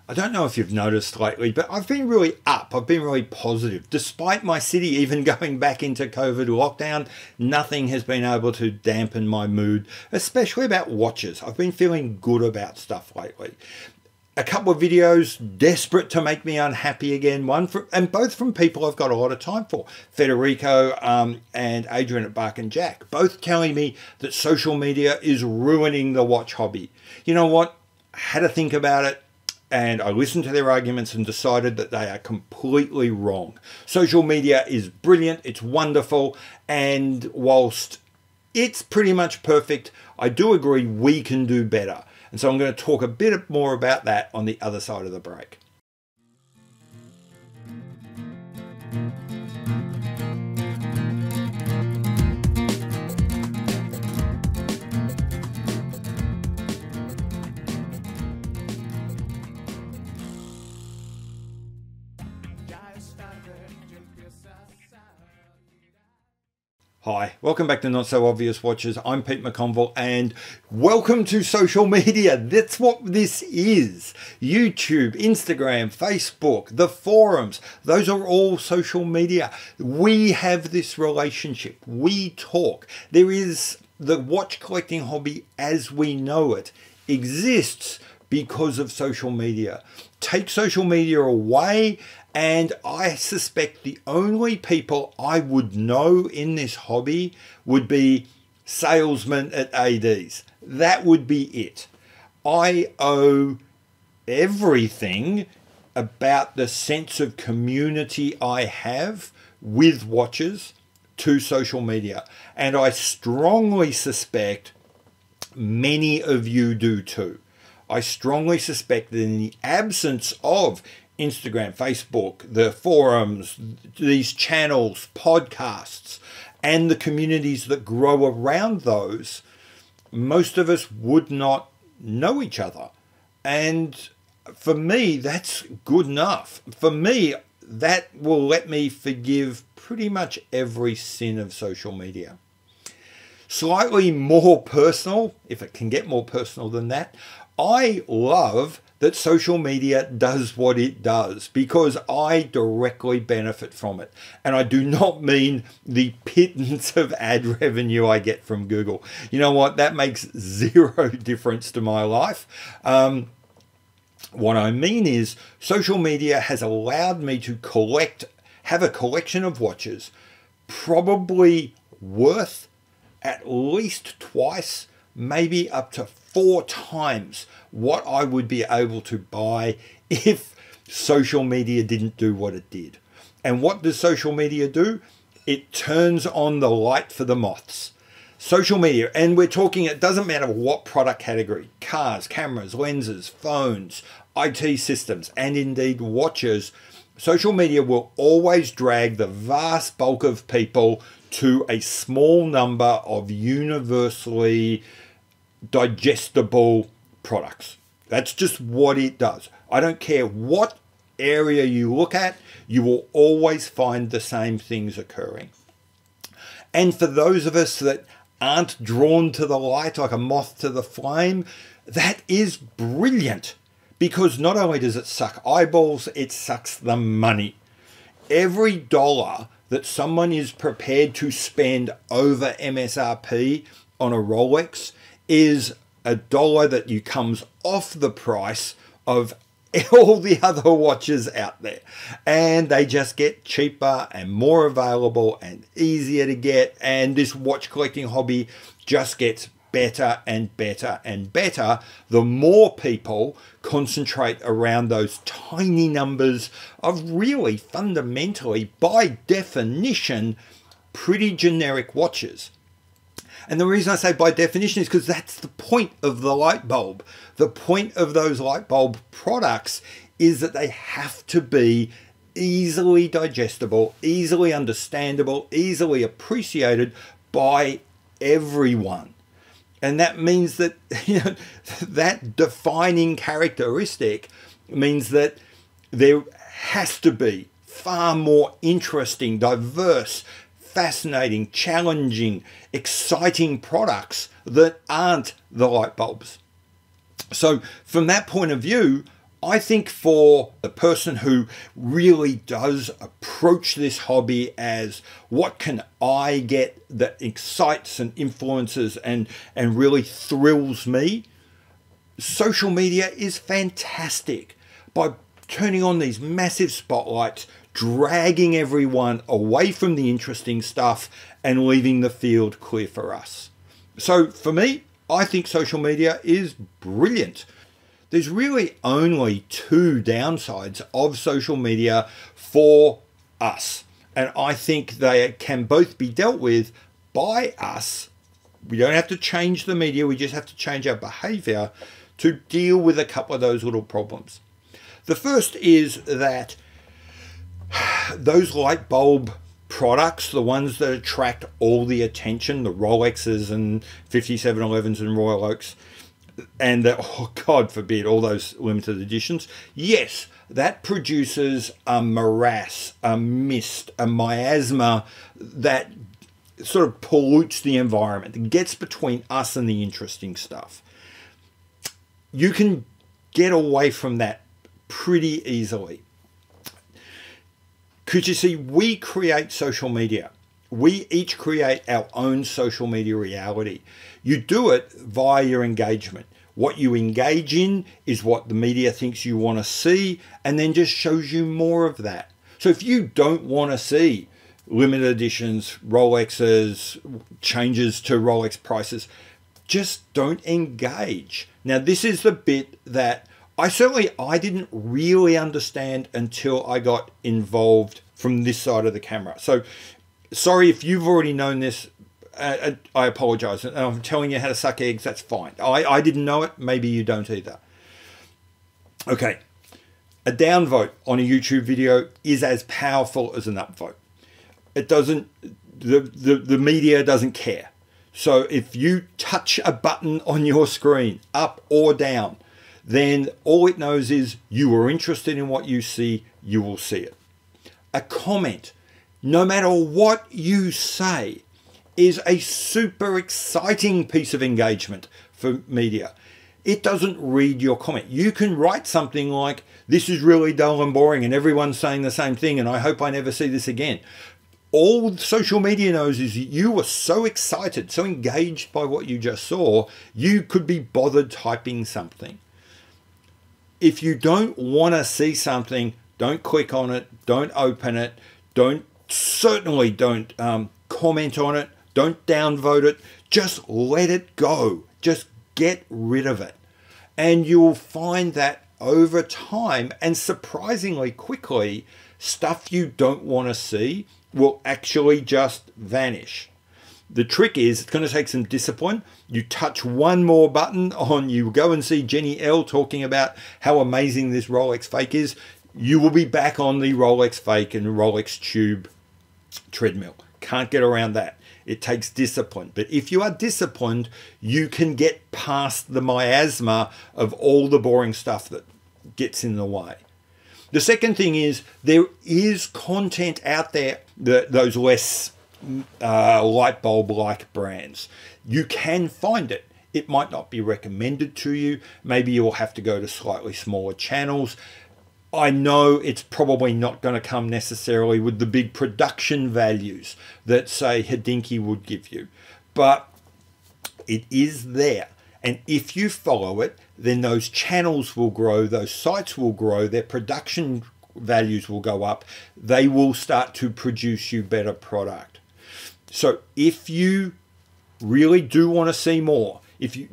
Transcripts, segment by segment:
I don't know if you've noticed lately, but I've been really up. I've been really positive. Despite my city even going back into COVID lockdown, nothing has been able to dampen my mood, especially about watches. I've been feeling good about stuff lately. A couple of videos desperate to make me unhappy again. And both from people I've got a lot of time for. Federico and Adrian at Bark and Jack, both telling me that social media is ruining the watch hobby. You know what? I had to think about it. And I listened to their arguments and decided that they are completely wrong. Social media is brilliant. It's wonderful. And whilst it's pretty much perfect, I do agree we can do better. And so I'm going to talk a bit more about that on the other side of the break. Hi, welcome back to Not So Obvious Watches. I'm Pete McConville and welcome to social media. That's what this is. YouTube, Instagram, Facebook, the forums, those are all social media. We have this relationship. We talk. There is the watch collecting hobby as we know it exists because of social media. Take social media away and I suspect the only people I would know in this hobby would be salesmen at ADs. That would be it. I owe everything about the sense of community I have with watches to social media. And I strongly suspect many of you do too. I strongly suspect that in the absence of Instagram, Facebook, the forums, these channels, podcasts, and the communities that grow around those, most of us would not know each other. And for me, that's good enough. For me, that will let me forgive pretty much every sin of social media. Slightly more personal, if it can get more personal than that, I love that social media does what it does because I directly benefit from it. And I do not mean the pittance of ad revenue I get from Google. You know what? That makes zero difference to my life. What I mean is social media has allowed me to have a collection of watches probably worth at least twice, maybe up to 4 times what I would be able to buy if social media didn't do what it did. And what does social media do? It turns on the light for the moths. Social media, and we're talking, it doesn't matter what product category, cars, cameras, lenses, phones, IT systems, and indeed watches, social media will always drag the vast bulk of people to a small number of universally digestible products. That's just what it does. I don't care what area you look at, you will always find the same things occurring. And for those of us that aren't drawn to the light like a moth to the flame, that is brilliant because not only does it suck eyeballs, it sucks the money. Every dollar that someone is prepared to spend over MSRP on a Rolex is a dollar that comes off the price of all the other watches out there. And they just get cheaper and more available and easier to get. And this watch collecting hobby just gets better and better and better the more people concentrate around those tiny numbers of really fundamentally, by definition, pretty generic watches. And the reason I say by definition is because that's the point of the light bulb. The point of those light bulb products is that they have to be easily digestible, easily understandable, easily appreciated by everyone. And that means that, that defining characteristic means that there has to be far more interesting, diverse, fascinating, challenging, exciting products that aren't the light bulbs. So from that point of view, I think for the person who really does approach this hobby as what can I get that excites and influences and really thrills me, social media is fantastic. By turning on these massive spotlights, dragging everyone away from the interesting stuff and leaving the field clear for us. So for me, I think social media is brilliant. There's really only two downsides of social media for us. And I think they can both be dealt with by us. We don't have to change the media. We just have to change our behavior to deal with a couple of those little problems. The first is that those light bulb products, the ones that attract all the attention, the Rolexes and 5711s and Royal Oaks, and that, oh God forbid, all those limited editions, yes, that produces a morass, a mist, a miasma that sort of pollutes the environment. It gets between us and the interesting stuff. You can get away from that pretty easily. Because you see, we create social media. We each create our own social media reality. You do it via your engagement. What you engage in is what the media thinks you want to see, and then just shows you more of that. So if you don't want to see limited editions, Rolexes, changes to Rolex prices, just don't engage. Now, this is the bit that I didn't really understand until I got involved from this side of the camera. So sorry if you've already known this. I apologize. I'm telling you how to suck eggs. That's fine. I didn't know it. Maybe you don't either. Okay. A downvote on a YouTube video is as powerful as an upvote. It doesn't, the media doesn't care. So if you touch a button on your screen, up or down, then all it knows is you are interested in what you see, you will see it. A comment, no matter what you say, is a super exciting piece of engagement for media. It doesn't read your comment. You can write something like, this is really dull and boring and everyone's saying the same thing and I hope I never see this again. All social media knows is you were so excited, so engaged by what you just saw, you could be bothered typing something. If you don't want to see something, don't click on it, don't open it, certainly don't comment on it, don't downvote it, just let it go. Just get rid of it. And you'll find that over time and surprisingly quickly, stuff you don't want to see will actually just vanish. The trick is, it's going to take some discipline. You touch one more button on, you go and see Jenny L talking about how amazing this Rolex fake is. You will be back on the Rolex fake and Rolex tube treadmill. Can't get around that. It takes discipline. But if you are disciplined, you can get past the miasma of all the boring stuff that gets in the way. The second thing is there is content out there, those less light bulb-like brands. You can find it. It might not be recommended to you. Maybe you'll have to go to slightly smaller channels. I know it's probably not going to come necessarily with the big production values that, say, Hodinkee would give you. But it is there. And if you follow it, then those channels will grow, those sites will grow, their production values will go up. They will start to produce you better product. So if you really do want to see more,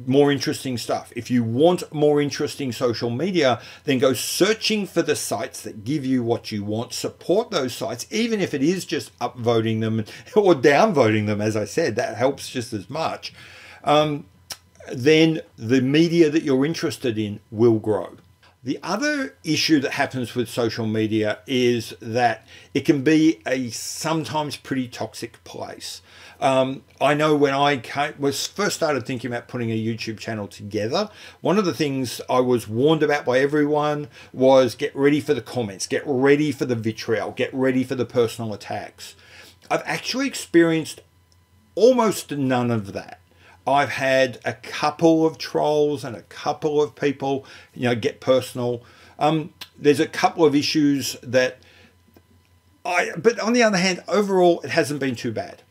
more interesting stuff, if you want more interesting social media, then go searching for the sites that give you what you want. Support those sites, even if it is just upvoting them or downvoting them. As I said, that helps just as much. Then the media that you're interested in will grow. The other issue that happens with social media is that it can be a sometimes pretty toxic place. I know when I first started thinking about putting a YouTube channel together, one of the things I was warned about by everyone was get ready for the comments, get ready for the vitriol, get ready for the personal attacks. I've actually experienced almost none of that. I've had a couple of trolls and a couple of people, get personal. There's a couple of issues that but on the other hand, overall, it hasn't been too bad.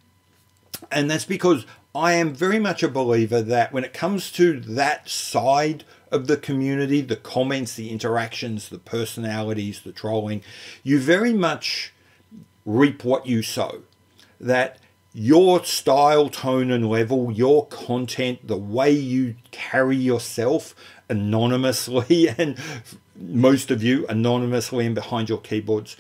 And that's because I am very much a believer that when it comes to that side of the community, the comments, the interactions, the personalities, the trolling, you very much reap what you sow. That your style, tone, and level, your content, the way you carry yourself anonymously, and most of you anonymously and behind your keyboards,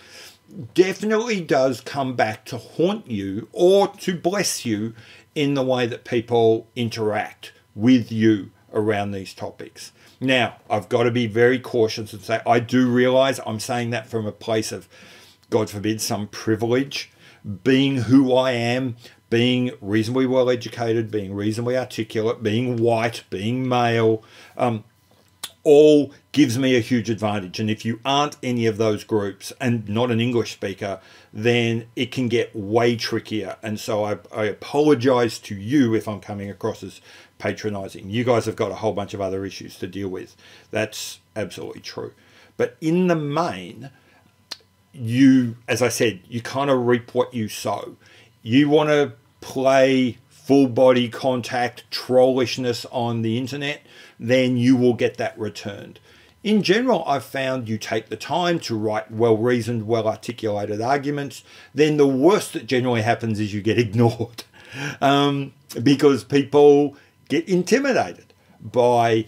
definitely does come back to haunt you or to bless you in the way that people interact with you around these topics. Now, I've got to be very cautious and say, I do realize I'm saying that from a place of, God forbid, some privilege, being who I am, being reasonably well educated, being reasonably articulate, being white, being male, all gives me a huge advantage. And if you aren't any of those groups and not an English speaker, then it can get way trickier. And so I apologize to you if I'm coming across as patronizing. You guys have got a whole bunch of other issues to deal with. That's absolutely true. But in the main, you, as I said, you kind of reap what you sow. You want to play full body contact trollishness on the internet, then you will get that returned. In general, I've found you take the time to write well-reasoned, well-articulated arguments, then the worst that generally happens is you get ignored because people get intimidated by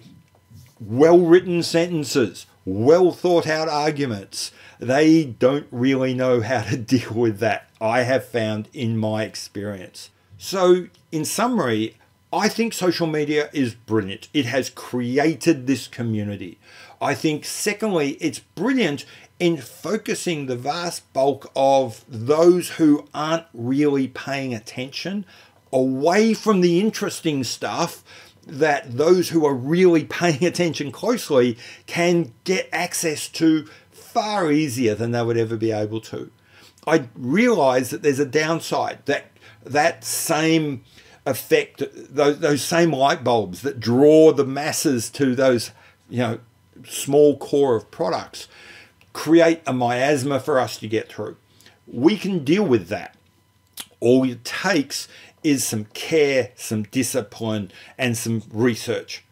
well-written sentences, well-thought-out arguments. They don't really know how to deal with that, I have found in my experience. So, in summary, I think social media is brilliant. It has created this community. I think, secondly, it's brilliant in focusing the vast bulk of those who aren't really paying attention away from the interesting stuff that those who are really paying attention closely can get access to far easier than they would ever be able to. I realize that there's a downside, that same effect, those same light bulbs that draw the masses to those, small core of products create a miasma for us to get through. We can deal with that. All it takes is some care, some discipline, and some research.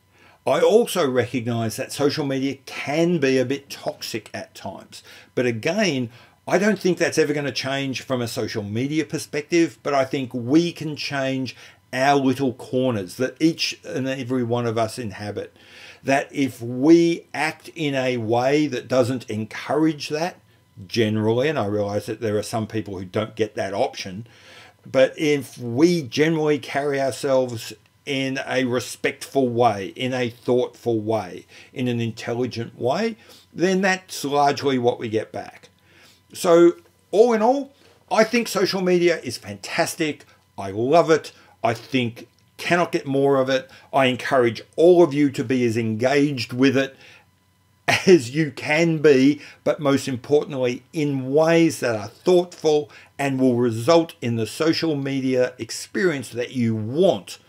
I also recognize that social media can be a bit toxic at times. But again, I don't think that's ever going to change from a social media perspective, but I think we can change our little corners that each and every one of us inhabit. That if we act in a way that doesn't encourage that, generally, and I realize that there are some people who don't get that option, but if we generally carry ourselves in a respectful way, in a thoughtful way, in an intelligent way, then that's largely what we get back. So all in all, I think social media is fantastic. I love it. I think cannot get more of it. I encourage all of you to be as engaged with it as you can be, but most importantly, in ways that are thoughtful and will result in the social media experience that you want